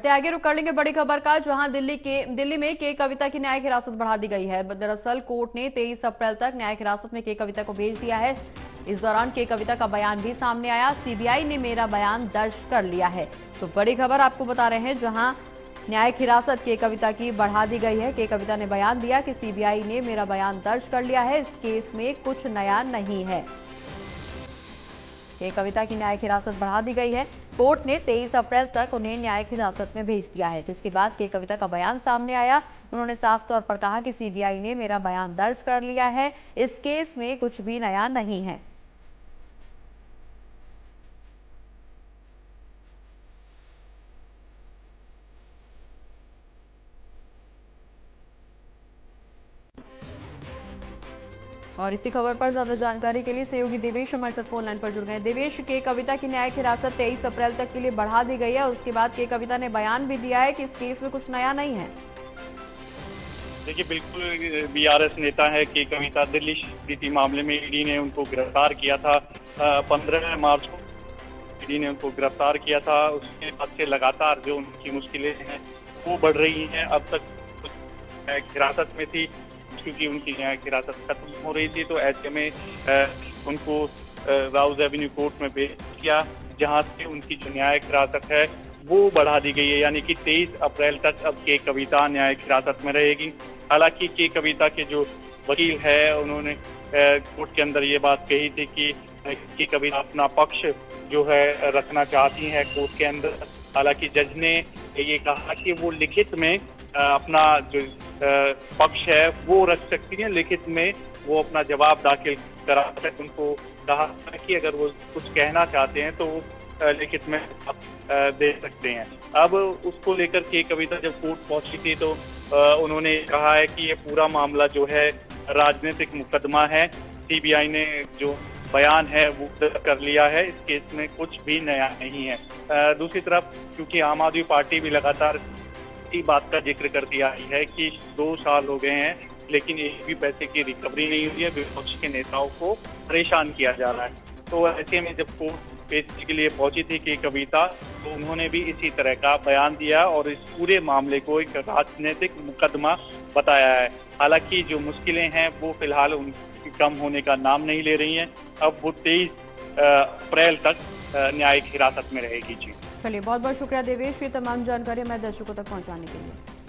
बढ़ते आगे रुक कर लेंगे बड़ी खबर का, जहां दिल्ली में के कविता की न्यायिक हिरासत बढ़ा दी गई है। दरअसल कोर्ट ने 23 अप्रैल तक न्यायिक हिरासत में के कविता को भेज दिया है। इस दौरान के कविता का बयान भी सामने आया। सीबीआई ने मेरा बयान दर्ज कर लिया है। तो बड़ी खबर आपको बता रहे हैं, जहां न्यायिक हिरासत के कविता की बढ़ा दी गई है। के कविता ने बयान दिया कि सीबीआई ने मेरा बयान दर्ज कर लिया है, इस केस में कुछ नया नहीं है। के कविता की न्यायिक हिरासत बढ़ा दी गई है। कोर्ट ने 23 अप्रैल तक उन्हें न्यायिक हिरासत में भेज दिया है, जिसके बाद के कविता का बयान सामने आया। उन्होंने साफ तौर पर कहा कि सीबीआई ने मेरा बयान दर्ज कर लिया है, इस केस में कुछ भी नया नहीं है। और इसी खबर पर ज्यादा जानकारी के लिए सहयोगी देवेश हमारे साथ फोन लाइन पर जुड़ गए। देवेश, के कविता की न्यायिक हिरासत 23 अप्रैल तक के लिए बढ़ा दी गई है। उसके बाद के कविता ने बयान भी दिया है कि इस केस में कुछ नया नहीं है। देखिए, बिल्कुल बीआरएस नेता है के कविता। दिल्ली शीटी मामले में ईडी ने उनको गिरफ्तार किया था। 15 मार्च को ईडी ने उनको गिरफ्तार किया था। उसके बाद से लगातार जो उनकी मुश्किलें हैं वो बढ़ रही हैं। अब तक हिरासत में थी, क्योंकि उनकी न्यायिक हिरासत खत्म हो रही थी, तो ऐसे में उनको राउज एवेन्यू कोर्ट में भेज दिया, जहां से उनकी जो न्यायिक हिरासत है वो बढ़ा दी गई है। यानी कि 23 अप्रैल तक अब के कविता न्यायिक हिरासत में रहेगी। हालांकि के कविता के जो वकील है, उन्होंने कोर्ट के अंदर ये बात कही थी कि कविता अपना पक्ष जो है रखना चाहती है कोर्ट के अंदर। हालांकि जज ने ये कहा कि वो लिखित में अपना जो पक्ष है वो रख सकती है, लिखित में वो अपना जवाब दाखिल करा सकते। उनको कहा कि अगर वो कुछ कहना चाहते हैं तो वो लिखित में दे सकते हैं। अब उसको लेकर के कविता जब कोर्ट पहुंची थी तो उन्होंने कहा है कि ये पूरा मामला जो है राजनीतिक मुकदमा है। सीबीआई ने जो बयान है वो दर्ज कर लिया है, इस केस में कुछ भी नया नहीं है। दूसरी तरफ क्योंकि आम आदमी पार्टी भी लगातार इसी बात का जिक्र करती आई है कि 2 साल हो गए हैं लेकिन एक भी पैसे की रिकवरी नहीं हुई है, विपक्ष के नेताओं को परेशान किया जा रहा है। तो ऐसे में जब कोर्ट पेशी के लिए पहुंची थी कि कविता, तो उन्होंने भी इसी तरह का बयान दिया और इस पूरे मामले को एक राजनीतिक मुकदमा बताया है। हालांकि जो मुश्किलें हैं वो फिलहाल उनकी कम होने का नाम नहीं ले रही हैं। अब वो 23 अप्रैल तक न्यायिक हिरासत में रहेगी। जी चलिए, बहुत बहुत शुक्रिया देवेश, ये तमाम जानकारी हमारे दर्शकों तक पहुंचाने के लिए।